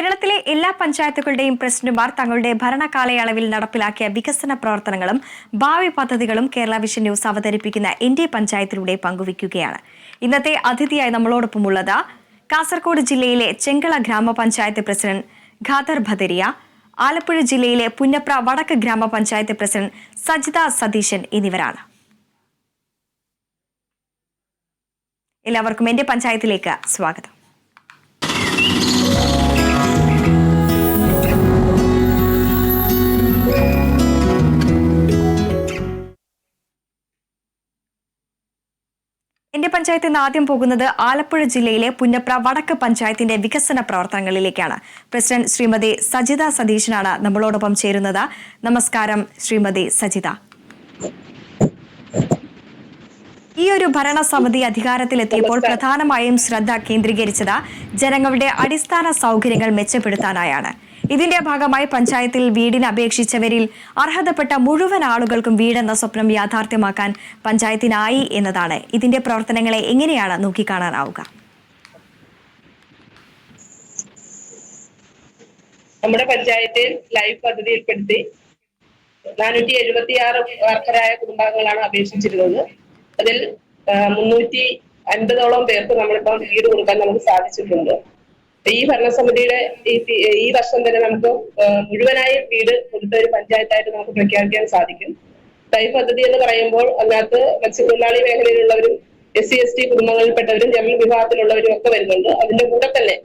കേരളത്തിലെ എല്ലാ പഞ്ചായത്തുകളുടെയും പ്രസിഡന്റുമാർ തങ്ങളുടെ ഭരണകാലയളവിൽ നടപ്പിലാക്കിയ വികസന പ്രവർത്തനങ്ങളും ഭാവി പദ്ധതികളും കേരള വിഷൻ ന്യൂസ് അവതരിപ്പിക്കുന്ന എന്റെ പഞ്ചായത്തിലൂടെ പങ്കുവയ്ക്കുകയാണ്. ഇന്നത്തെ അതിഥിയായി നമ്മളോടൊപ്പമുള്ളത് കാസർഗോഡ് ജില്ലയിലെ ചെങ്കള ഗ്രാമപഞ്ചായത്ത് പ്രസിഡന്റ് ഖാദർ ഭദരിയ, ആലപ്പുഴ ജില്ലയിലെ പുന്നപ്ര വടക്ക് ഗ്രാമപഞ്ചായത്ത് പ്രസിഡന്റ് സജിത സതീശൻ എന്നിവരാണ്. എല്ലാവർക്കും എന്റെ പഞ്ചായത്തിലേക്ക് സ്വാഗതം. എന്റെ പഞ്ചായത്ത് ഇന്ന് ആദ്യം പോകുന്നത് ആലപ്പുഴ ജില്ലയിലെ പുന്നപ്ര വടക്ക് പഞ്ചായത്തിന്റെ വികസന പ്രവർത്തനങ്ങളിലേക്കാണ്. പ്രസിഡന്റ് ശ്രീമതി സജിത സതീശനാണ് നമ്മളോടൊപ്പം ചേരുന്നത്. നമസ്കാരം ശ്രീമതി സജിത. ഈ ഒരു ഭരണസമിതി അധികാരത്തിലെത്തിയപ്പോൾ പ്രധാനമായും ശ്രദ്ധ കേന്ദ്രീകരിച്ചത് ജനങ്ങളുടെ അടിസ്ഥാന സൗകര്യങ്ങൾ മെച്ചപ്പെടുത്താനായാണ്. ഇതിന്റെ ഭാഗമായി പഞ്ചായത്തിൽ വീടിന് അപേക്ഷിച്ചവരിൽ അർഹതപ്പെട്ട മുഴുവൻ ആളുകൾക്കും വീടെന്ന സ്വപ്നം യാഥാർത്ഥ്യമാക്കാൻ പഞ്ചായത്തിനായി എന്നതാണ്. ഇതിന്റെ പ്രവർത്തനങ്ങളെ എങ്ങനെയാണ് നോക്കിക്കാണാനാവുക? നമ്മുടെ പഞ്ചായത്തിൽ ലൈഫ് പദ്ധതിയിൽപ്പെടുത്തി 476 അർഹരായ കുടുംബാംഗങ്ങളാണ് അപേക്ഷിച്ചിരുന്നത്. അതിൽ 350ഓളം പേർക്ക് നമ്മളിപ്പം വീട് കൊടുക്കാൻ നമുക്ക് സാധിച്ചിട്ടുണ്ട്. ഈ ഭരണസമിതിയുടെ ഈ വർഷം തന്നെ നമുക്ക് മുഴുവനായും വീട് കൊടുത്ത ഒരു പഞ്ചായത്തായിട്ട് നമുക്ക് പ്രഖ്യാപിക്കാൻ സാധിക്കും. ലൈഫ് പദ്ധതി എന്ന് പറയുമ്പോൾ അതിനകത്ത് മത്സ്യത്തൊഴിലാളി മേഖലയിലുള്ളവരും SC/ST കുടുംബങ്ങളിൽപ്പെട്ടവരും ജനറൽ വിഭാഗത്തിലുള്ളവരും ഒക്കെ വരുന്നുണ്ട്. അതിന്റെ കൂടെ തന്നെ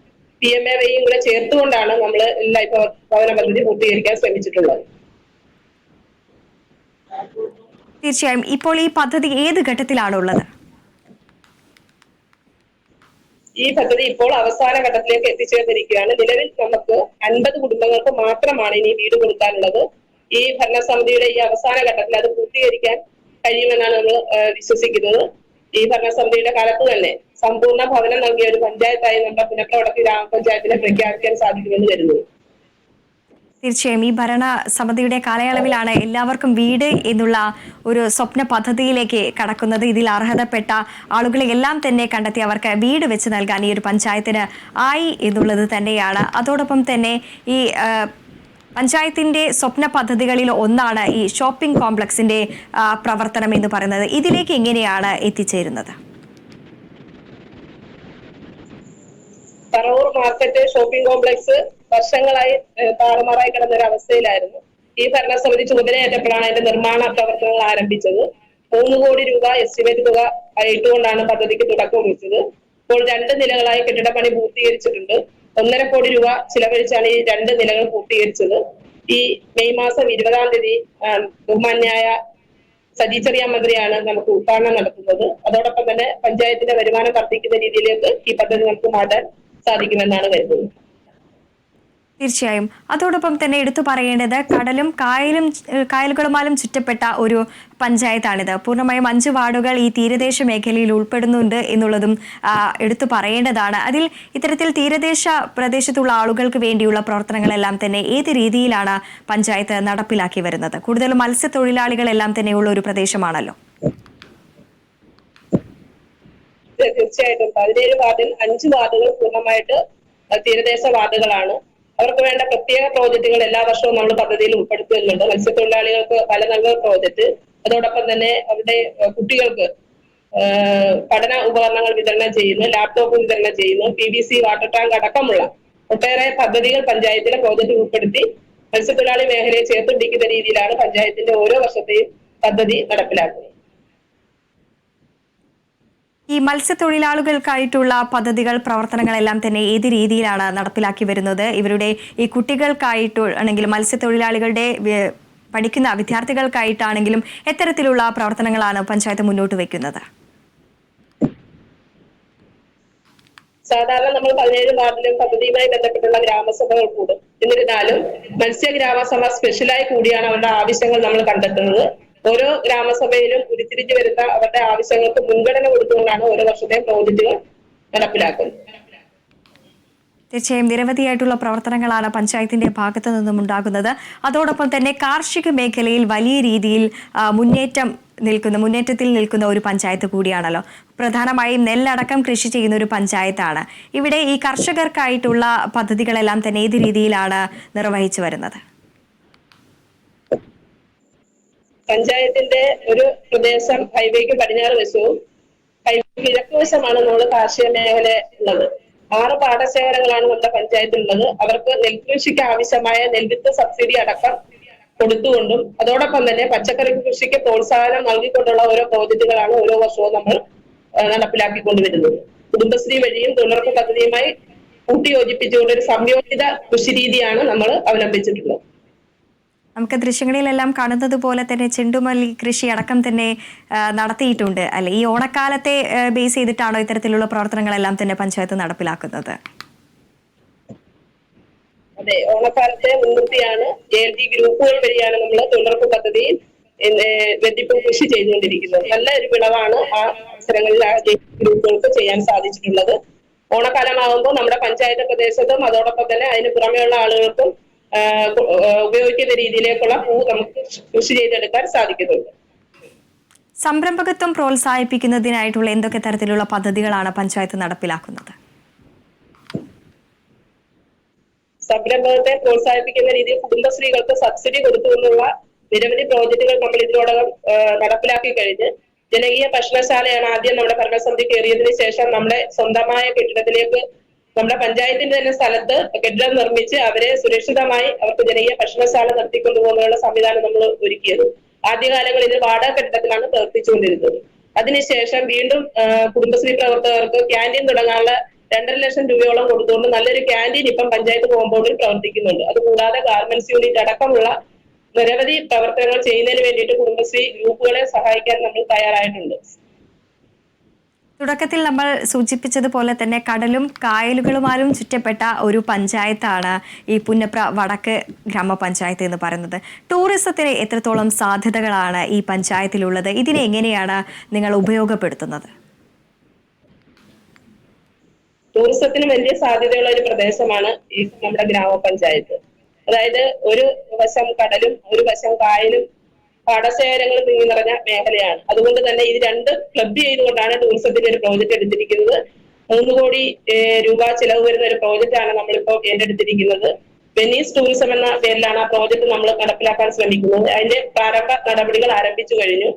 PMAYയും കൂടെ ചേർത്തുകൊണ്ടാണ് നമ്മൾ ലൈഫ് ഭവന പദ്ധതി പൂർത്തീകരിക്കാൻ ശ്രമിച്ചിട്ടുള്ളത്. തീർച്ചയായും. ഇപ്പോൾ ഈ പദ്ധതി ഏത് ഘട്ടത്തിലാണുള്ളത്? ഈ പദ്ധതി ഇപ്പോൾ അവസാന ഘട്ടത്തിലേക്ക് എത്തിച്ചേർന്നിരിക്കുകയാണ്. നിലവിൽ നമുക്ക് 50 കുടുംബങ്ങൾക്ക് മാത്രമാണ് ഇനി വീട് കൊടുക്കാനുള്ളത്. ഈ ഭരണസമിതിയുടെ ഈ അവസാന ഘട്ടത്തിൽ അത് പൂർത്തീകരിക്കാൻ കഴിയുമെന്നാണ് നമ്മൾ വിശ്വസിക്കുന്നത്. ഈ ഭരണസമിതിയുടെ കാലത്ത് തന്നെ സമ്പൂർണ്ണ ഭവനം നൽകിയ ഒരു പഞ്ചായത്തായി നമ്മുടെ പുന്നപ്ര വടക്ക് ഗ്രാമപഞ്ചായത്തിനെ പ്രഖ്യാപിക്കാൻ സാധിക്കുമെന്ന് കരുതുന്നു. തീർച്ചയായും. ഈ ഭരണസമിതിയുടെ കാലയളവിലാണ് എല്ലാവർക്കും വീട് എന്നുള്ള ഒരു സ്വപ്ന പദ്ധതിയിലേക്ക് കടക്കുന്നത്. ഇതിൽ അർഹതപ്പെട്ട ആളുകളെ എല്ലാം തന്നെ കണ്ടെത്തി അവർക്ക് വീട് വെച്ച് നൽകാൻ ഈ ഒരു പഞ്ചായത്തിന് ആയി എന്നുള്ളത് തന്നെയാണ്. അതോടൊപ്പം തന്നെ ഈ പഞ്ചായത്തിന്റെ സ്വപ്ന പദ്ധതികളിൽ ഒന്നാണ് ഈ ഷോപ്പിംഗ് കോംപ്ലക്സിന്റെ പ്രവർത്തനം എന്ന് പറയുന്നത്. ഇതിലേക്ക് എങ്ങനെയാണ് എത്തിച്ചേരുന്നത്? പറവൂർ മാർക്കറ്റ് ഷോപ്പിംഗ് കോംപ്ലക്സ് വർഷങ്ങളായി താറുമാറായി കിടന്ന ഒരു അവസ്ഥയിലായിരുന്നു. ഈ ഭരണസമിതി ചുമതലയേറ്റപ്പോഴാണ് അതിന്റെ നിർമ്മാണ പ്രവർത്തനങ്ങൾ ആരംഭിച്ചത്. 3 കോടി രൂപ എസ്റ്റിമേറ്റ് തുക ആയിട്ടുകൊണ്ടാണ് പദ്ധതിക്ക് തുടക്കം കുറിച്ചത്. ഇപ്പോൾ 2 നിലകളായി കെട്ടിടപ്പണി പൂർത്തീകരിച്ചിട്ടുണ്ട്. 1.5 കോടി രൂപ ചിലവഴിച്ചാണ് ഈ 2 നിലകൾ പൂർത്തീകരിച്ചത്. ഈ മെയ് മാസം 20-ാം തീയതി ബഹുമാന്യായ സജി ചെറിയാൻ മന്ത്രിയാണ് നമുക്ക് ഉദ്ഘാടനം നടത്തുന്നത്. അതോടൊപ്പം തന്നെ പഞ്ചായത്തിന്റെ വരുമാനം വർദ്ധിക്കുന്ന രീതിയിലേക്ക് ഈ പദ്ധതി നമുക്ക് മാറ്റാൻ സാധിക്കുമെന്നാണ് കരുതുന്നത്. തീർച്ചയായും. അതോടൊപ്പം തന്നെ എടുത്തു പറയേണ്ടത് കടലും കായലുകളുമാലും ചുറ്റപ്പെട്ട ഒരു പഞ്ചായത്താണിത്. പൂർണ്ണമായും 5 വാർഡുകൾ ഈ തീരദേശ മേഖലയിൽ ഉൾപ്പെടുന്നുണ്ട് എന്നുള്ളതും എടുത്തു പറയേണ്ടതാണ്. അതിൽ ഇത്തരത്തിൽ തീരദേശ പ്രദേശത്തുള്ള ആളുകൾക്ക് വേണ്ടിയുള്ള പ്രവർത്തനങ്ങളെല്ലാം തന്നെ ഏത് രീതിയിലാണ് പഞ്ചായത്ത് നടപ്പിലാക്കി വരുന്നത്? കൂടുതലും മത്സ്യത്തൊഴിലാളികളെല്ലാം തന്നെയുള്ള ഒരു പ്രദേശമാണല്ലോ. തീർച്ചയായിട്ടും 17 വാർഡിൽ 5 വാർഡുകൾ പൂർണ്ണമായിട്ട് തീരദേശ വാർഡുകളാണ്. അവർക്ക് വേണ്ട പ്രത്യേക പ്രോജക്റ്റുകൾ എല്ലാ വർഷവും നമ്മൾ പദ്ധതിയിൽ ഉൾപ്പെടുത്തുന്നുണ്ട്. മത്സ്യത്തൊഴിലാളികൾക്ക് പല നല്ല പ്രോജക്റ്റ്, അതോടൊപ്പം തന്നെ അവരുടെ കുട്ടികൾക്ക് പഠന ഉപകരണങ്ങൾ വിതരണം ചെയ്യുന്നു, ലാപ്ടോപ്പ് വിതരണം ചെയ്യുന്നു, PVC വാട്ടർ ടാങ്ക് അടക്കമുള്ള ഒട്ടേറെ പദ്ധതികൾ പഞ്ചായത്തിലെ പ്രോജക്റ്റ് ഉൾപ്പെടുത്തി മത്സ്യത്തൊഴിലാളി മേഖലയെ ചേർത്തുപിടിക്കുന്ന രീതിയിലാണ് പഞ്ചായത്തിന്റെ ഓരോ വർഷത്തെയും പദ്ധതി നടപ്പിലാക്കുന്നത്. ഈ മത്സ്യത്തൊഴിലാളികൾക്കായിട്ടുള്ള പദ്ധതികൾ പ്രവർത്തനങ്ങളെല്ലാം തന്നെ ഏത് രീതിയിലാണ് നടപ്പിലാക്കി വരുന്നത്? ഇവരുടെ ഈ കുട്ടികൾക്കായിട്ടാണെങ്കിലും മത്സ്യത്തൊഴിലാളികളുടെ പഠിക്കുന്ന വിദ്യാർത്ഥികൾക്കായിട്ടാണെങ്കിലും എത്തരത്തിലുള്ള പ്രവർത്തനങ്ങളാണ് പഞ്ചായത്ത് മുന്നോട്ട് വെക്കുന്നത്? സാധാരണ നമ്മൾ 17 വാർഡിലും പദ്ധതിയുമായി ബന്ധപ്പെട്ടുള്ള ഗ്രാമസഭകൾ കൂടും. എന്നിരുന്നാലും മത്സ്യ ഗ്രാമസഭ സ്പെഷ്യലായി കൂടിയാണ് അവരുടെ ആവശ്യങ്ങൾ നമ്മൾ കണ്ടെത്തുന്നത്. ഓരോ ഗ്രാമസഭയിലും ഉരുത്തിരിഞ്ഞു വരുന്ന അവരുടെ ആവശ്യങ്ങൾക്ക് മുൻഗണന കൊടുത്തുകൊണ്ടാണ് ഓരോ വർഷത്തെയും പ്രോജക്റ്റുകൾ നടപ്പിലാക്കുന്നത്. തീർച്ചയായും നിരവധിയായിട്ടുള്ള പ്രവർത്തനങ്ങളാണ് പഞ്ചായത്തിന്റെ ഭാഗത്തു നിന്നും ഉണ്ടാകുന്നത്. അതോടൊപ്പം തന്നെ കാർഷിക മേഖലയിൽ വലിയ രീതിയിൽ മുന്നേറ്റം മുന്നേറ്റത്തിൽ നിൽക്കുന്ന ഒരു പഞ്ചായത്ത് കൂടിയാണല്ലോ. പ്രധാനമായും നെല്ലടക്കം കൃഷി ചെയ്യുന്ന ഒരു പഞ്ചായത്താണ്. ഇവിടെ ഈ കർഷകർക്കായിട്ടുള്ള പദ്ധതികളെല്ലാം തന്നെ ഏത് രീതിയിലാണ് നിർവഹിച്ചു വരുന്നത്? പഞ്ചായത്തിന്റെ ഒരു പ്രദേശം ഹൈവേക്ക് പടിഞ്ഞാറ് വശവും ഹൈവേ കിഴക്ക് വശമാണ് നമ്മുടെ കാർഷിക മേഖല ഉള്ളത്. 6 പാടശേഖരങ്ങളാണ് നമ്മുടെ പഞ്ചായത്തിലുള്ളത്. അവർക്ക് നെൽകൃഷിക്ക് ആവശ്യമായ നെൽവിത്ത് സബ്സിഡി അടക്കം കൊടുത്തുകൊണ്ടും അതോടൊപ്പം തന്നെ പച്ചക്കറി കൃഷിക്ക് പ്രോത്സാഹനം നൽകിക്കൊണ്ടുള്ള ഓരോ പ്രോജക്റ്റുകളാണ് ഓരോ വർഷവും നമ്മൾ നടപ്പിലാക്കിക്കൊണ്ടുവരുന്നത്. കുടുംബശ്രീ വഴിയും തൊഴിലുറപ്പ് പദ്ധതിയുമായി കൂട്ടിയോജിപ്പിച്ചുകൊണ്ട് ഒരു സംയോജിത കൃഷിരീതിയാണ് നമ്മൾ അവലംബിച്ചിട്ടുള്ളത്. നമുക്ക് ദൃശ്യങ്ങളിലെല്ലാം കാണുന്നത് പോലെ തന്നെ ചെണ്ടുമല്ലി കൃഷി അടക്കം തന്നെ നടത്തിയിട്ടുണ്ട് അല്ലെ? ഈ ഓണക്കാലത്തെ ബേസ് ചെയ്തിട്ടാണോ ഇത്തരത്തിലുള്ള പ്രവർത്തനങ്ങളെല്ലാം തന്നെ പഞ്ചായത്ത് നടപ്പിലാക്കുന്നത്? അതെ, ഓണക്കാലത്തെ മുൻനിർത്തിയാണ് JLG ഗ്രൂപ്പുകൾ വഴിയാണ് നമ്മൾ തൊഴിലുറപ്പ് പദ്ധതിയിൽ വെട്ടിപ്പ് കൃഷി ചെയ്തുകൊണ്ടിരിക്കുന്നത്. നല്ല ഒരു വിളവാണ് ആ അവസരങ്ങളിൽ ആ ഗ്രൂപ്പുകൾക്ക് ചെയ്യാൻ സാധിച്ചിട്ടുള്ളത്. ഓണക്കാലമാകുമ്പോൾ നമ്മുടെ പഞ്ചായത്ത് പ്രദേശത്തും അതോടൊപ്പം തന്നെ അതിന് പുറമെയുള്ള ആളുകൾക്കും ഉപയോഗിക്കുന്ന രീതിയിലേക്കുള്ള പൂ നമുക്ക് കൃഷി ചെയ്തെടുക്കാൻ സാധിക്കുന്നുണ്ട്. സംരംഭകത്വം പ്രോത്സാഹിപ്പിക്കുന്നതിനായിട്ടുള്ള എന്തൊക്കെ തരത്തിലുള്ള പദ്ധതികളാണ് പഞ്ചായത്ത് നടപ്പിലാക്കുന്നത്? സംരംഭകത്തെ പ്രോത്സാഹിപ്പിക്കുന്ന രീതിയിൽ കുടുംബശ്രീകൾക്ക് സബ്സിഡി കൊടുത്തുകൊണ്ടുള്ള നിരവധി പ്രോജക്റ്റുകൾ നമ്മൾ ഇതിനോടകം നടപ്പിലാക്കി കഴിഞ്ഞ് ജനകീയ ഭക്ഷണശാലയാണ് ആദ്യം നമ്മുടെ ഭരണസമിതി കയറിയതിനു ശേഷം നമ്മുടെ സ്വന്തമായ കെട്ടിടത്തിലേക്ക് നമ്മുടെ പഞ്ചായത്തിന്റെ തന്നെ സ്ഥലത്ത് കെട്ടിടം നിർമ്മിച്ച് അവരെ സുരക്ഷിതമായി അവർക്ക് ജനകീയ ഭക്ഷണശാല നടത്തിക്കൊണ്ടുപോകുന്നതിനുള്ള സംവിധാനം നമ്മൾ ഒരുക്കിയത്. ആദ്യകാലങ്ങളിൽ ഇത് വാടക കെട്ടിടത്തിലാണ് പ്രവർത്തിച്ചുകൊണ്ടിരുന്നത്. അതിനുശേഷം വീണ്ടും കുടുംബശ്രീ പ്രവർത്തകർക്ക് ക്യാൻറ്റീൻ തുടങ്ങാനുള്ള 2.5 ലക്ഷം രൂപയോളം കൊടുത്തുകൊണ്ട് നല്ലൊരു ക്യാൻറ്റീൻ ഇപ്പം പഞ്ചായത്ത് കോമ്പൗണ്ടിൽ പ്രവർത്തിക്കുന്നുണ്ട്. അതുകൂടാതെ ഗാർമെന്റ്സ് യൂണിറ്റ് അടക്കമുള്ള നിരവധി പ്രവർത്തനങ്ങൾ ചെയ്യുന്നതിന് വേണ്ടിയിട്ട് കുടുംബശ്രീ ഗ്രൂപ്പുകളെ സഹായിക്കാൻ നമ്മൾ തയ്യാറായിട്ടുണ്ട്. തുടക്കത്തിൽ നമ്മൾ സൂചിപ്പിച്ചതുപോലെ തന്നെ കടലും കായലുകളുമായും ചുറ്റപ്പെട്ട ഒരു പഞ്ചായത്താണ് ഈ പുന്നപ്ര വടക്ക് ഗ്രാമപഞ്ചായത്ത് എന്ന് പറയുന്നത്. ടൂറിസത്തിന് എത്രത്തോളം സാധ്യതകളാണ് ഈ പഞ്ചായത്തിലുള്ളത്? ഇതിനെ എങ്ങനെയാണ് നിങ്ങൾ ഉപയോഗപ്പെടുത്തുന്നത്? ടൂറിസത്തിന് വലിയ സാധ്യതയുള്ള ഒരു പ്രദേശമാണ് ഈ നമ്മുടെ ഗ്രാമപഞ്ചായത്ത്. അതായത് ഒരു വശം കടലും ഒരു വശം കായലും പാടശേഖരങ്ങൾ തിങ്ങി നിറഞ്ഞ മേഖലയാണ്. അതുകൊണ്ട് തന്നെ ഇത് രണ്ട് ക്ലബ് ചെയ്തുകൊണ്ടാണ് ടൂറിസത്തിന്റെ ഒരു പ്രോജക്റ്റ് എടുത്തിരിക്കുന്നത്. 3 കോടി രൂപ ചിലവ് വരുന്ന ഒരു പ്രോജക്റ്റ് ആണ് നമ്മളിപ്പോൾ ഏറ്റെടുത്തിരിക്കുന്നത്. വെനീസ് ടൂറിസം എന്ന പേരിലാണ് ആ പ്രോജക്റ്റ് നമ്മൾ നടപ്പിലാക്കാൻ ശ്രമിക്കുന്നത്. അതിന്റെ പ്രാരംഭ നടപടികൾ ആരംഭിച്ചു കഴിഞ്ഞു.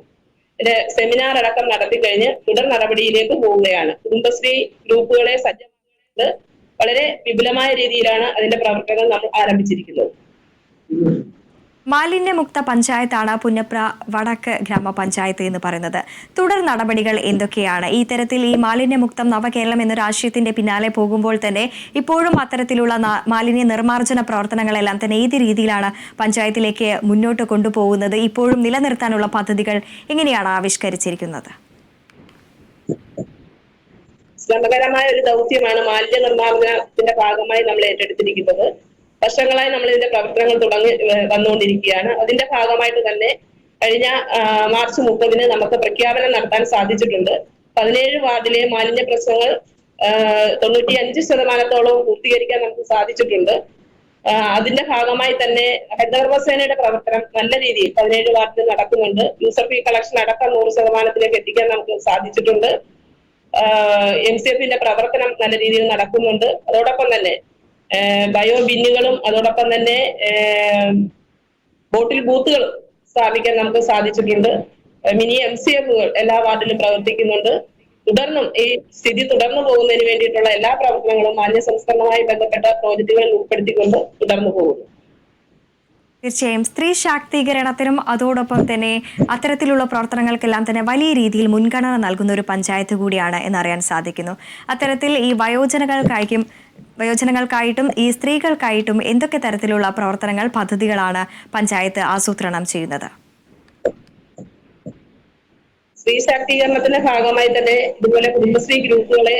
സെമിനാർ അടക്കം നടത്തി കഴിഞ്ഞ് തുടർ നടപടിയിലേക്ക് പോവുകയാണ്. കുടുംബശ്രീ ഗ്രൂപ്പുകളെ സജ്ജമാക്കുന്നത് വളരെ വിപുലമായ രീതിയിലാണ് അതിന്റെ പ്രവർത്തനങ്ങൾ നമ്മൾ ആരംഭിച്ചിരിക്കുന്നത്. മാലിന്യമുക്ത പഞ്ചായത്താണ് പുന്നപ്ര വടക്ക് ഗ്രാമപഞ്ചായത്ത് എന്ന് പറയുന്നത്. തുടർ നടപടികൾ എന്തൊക്കെയാണ്? ഈ തരത്തിൽ ഈ മാലിന്യമുക്തം നവകേരളം എന്ന രാഷ്ട്രീയത്തിന്റെ പിന്നാലെ പോകുമ്പോൾ തന്നെ ഇപ്പോഴും അത്തരത്തിലുള്ള മാലിന്യ നിർമ്മാർജ്ജന പ്രവർത്തനങ്ങളെല്ലാം തന്നെ ഏത് രീതിയിലാണ് പഞ്ചായത്തിലേക്ക് മുന്നോട്ട് കൊണ്ടുപോകുന്നത്? ഇപ്പോഴും നിലനിർത്താനുള്ള പദ്ധതികൾ എങ്ങനെയാണ് ആവിഷ്കരിച്ചിരിക്കുന്നത്? ശ്രമകരമായ ഒരു ദൗത്യമാണ് മാലിന്യ നിർമ്മാർജ്ജനത്തിന്റെ ഭാഗമായി നമ്മൾ ഏറ്റെടുത്തിരിക്കുന്നത്. വർഷങ്ങളായി നമ്മൾ ഇതിന്റെ പ്രവർത്തനങ്ങൾ തുടങ്ങി വന്നുകൊണ്ടിരിക്കുകയാണ്. അതിന്റെ ഭാഗമായിട്ട് തന്നെ കഴിഞ്ഞ മാർച്ച് 30 നമുക്ക് പ്രഖ്യാപനം നടത്താൻ സാധിച്ചിട്ടുണ്ട്. 17 വാർഡിലെ മാലിന്യ പ്രശ്നങ്ങൾ 95% പൂർത്തീകരിക്കാൻ നമുക്ക് സാധിച്ചിട്ടുണ്ട്. അതിന്റെ ഭാഗമായി തന്നെ ഹരിതകർമ്മസേനയുടെ പ്രവർത്തനം നല്ല രീതിയിൽ 17 വാർഡിൽ നടക്കുന്നുണ്ട്. യൂസർ ഫീ കളക്ഷൻ അടക്കം 100% എത്തിക്കാൻ നമുക്ക് സാധിച്ചിട്ടുണ്ട്. MCFന്റെ പ്രവർത്തനം നല്ല രീതിയിൽ നടക്കുന്നുണ്ട്. അതോടൊപ്പം തന്നെ ബയോ ബിന്നുകളും അതോടൊപ്പം തന്നെ ബോട്ടിൽ ബൂത്തുകളും സ്ഥാപിക്കാൻ നമുക്ക് സാധിച്ചിട്ടുണ്ട്. മിനി MCFകൾ എല്ലാ വാർഡിലും പ്രവർത്തിക്കുന്നുണ്ട്. തുടർന്നും ഈ സ്ഥിതി തുടർന്നു പോകുന്നതിന് വേണ്ടിയിട്ടുള്ള എല്ലാ പ്രവർത്തനങ്ങളും മാലിന്യ സംസ്കരണവുമായി ബന്ധപ്പെട്ട പ്രോജക്റ്റുകളിൽ ഉൾപ്പെടുത്തിക്കൊണ്ട് തുടർന്നു പോകുന്നു. തീർച്ചയായും സ്ത്രീ ശാക്തീകരണത്തിനും അതോടൊപ്പം തന്നെ അത്തരത്തിലുള്ള പ്രവർത്തനങ്ങൾക്കെല്ലാം തന്നെ വലിയ രീതിയിൽ മുൻഗണന നൽകുന്ന ഒരു പഞ്ചായത്ത് കൂടിയാണ് എന്നറിയാൻ സാധിക്കുന്നു. അത്തരത്തിൽ ഈ വയോജനങ്ങൾക്കായിട്ടും ഈ സ്ത്രീകൾക്കായിട്ടും എന്തൊക്കെ തരത്തിലുള്ള പ്രവർത്തനങ്ങൾ പദ്ധതികളാണ് പഞ്ചായത്ത് ആസൂത്രണം ചെയ്യുന്നത്? സ്ത്രീ ശാക്തീകരണത്തിന്റെ ഭാഗമായി തന്നെ ഇതുപോലെ കുടുംബശ്രീ ഗ്രൂപ്പുകളെ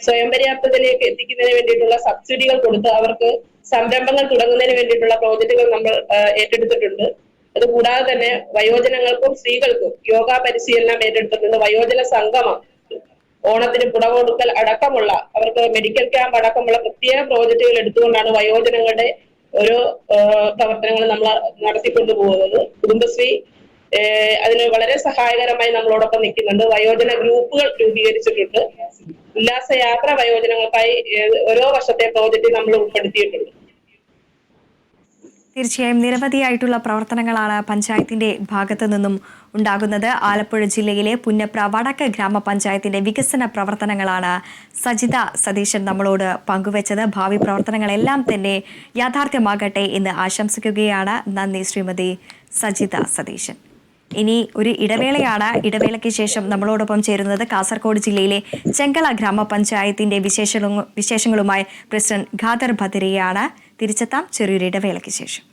സ്വയം പര്യാപ്തതയിലേക്ക് എത്തിക്കുന്നതിന് വേണ്ടിയിട്ടുള്ള സബ്സിഡികൾ കൊടുത്ത് അവർക്ക് സംരംഭങ്ങൾ തുടങ്ങുന്നതിന് വേണ്ടിയിട്ടുള്ള പ്രോജക്റ്റുകൾ നമ്മൾ ഏറ്റെടുത്തിട്ടുണ്ട്. അതുകൂടാതെ തന്നെ വയോജനങ്ങൾക്കും സ്ത്രീകൾക്കും യോഗ പരിശീലനം ഏറ്റെടുത്തിട്ടുണ്ട്. വയോജന സംഗമം, ഓണത്തിന് പുടകൊടുക്കൽ അടക്കമുള്ള അവർക്ക് മെഡിക്കൽ ക്യാമ്പ് അടക്കമുള്ള പ്രത്യേക പ്രോജക്റ്റുകൾ എടുത്തുകൊണ്ടാണ് വയോജനങ്ങളുടെ ഓരോ പ്രവർത്തനങ്ങൾ നമ്മൾ നടത്തിക്കൊണ്ടു പോകുന്നത്. കുടുംബശ്രീ അതിന് വളരെ സഹായകരമായി നമ്മളോടൊപ്പം നിൽക്കുന്നുണ്ട്. വയോജന ഗ്രൂപ്പുകൾ രൂപീകരിച്ചിട്ടുണ്ട്. ഉല്ലാസയാത്ര വയോജനങ്ങൾക്കായി ഓരോ വർഷത്തെ പ്രോജക്റ്റ് നമ്മൾ ഉൾപ്പെടുത്തിയിട്ടുണ്ട്. തീർച്ചയായും നിരവധിയായിട്ടുള്ള പ്രവർത്തനങ്ങളാണ് പഞ്ചായത്തിന്റെ ഭാഗത്തു നിന്നും ഉണ്ടാകുന്നത്. ആലപ്പുഴ ജില്ലയിലെ പുന്നപ്ര വടക്ക് ഗ്രാമപഞ്ചായത്തിന്റെ വികസന പ്രവർത്തനങ്ങളാണ് സജിത സതീശൻ നമ്മളോട് പങ്കുവച്ചത്. ഭാവി പ്രവർത്തനങ്ങളെല്ലാം തന്നെ യാഥാർത്ഥ്യമാകട്ടെ എന്ന് ആശംസിക്കുകയാണ്. നന്ദി ശ്രീമതി സജിത സതീശൻ. ഇനി ഒരു ഇടവേളയാണ്. ഇടവേളയ്ക്ക് ശേഷം നമ്മളോടൊപ്പം ചേരുന്നത് കാസർഗോഡ് ജില്ലയിലെ ചെങ്കള ഗ്രാമപഞ്ചായത്തിന്റെ വിശേഷങ്ങളുമായി പ്രസിഡന്റ് ഖാദർ ബദരിയാണ്. തിരിച്ചെത്താം ചെറിയൊരു ഇടവേളയ്ക്ക് ശേഷം.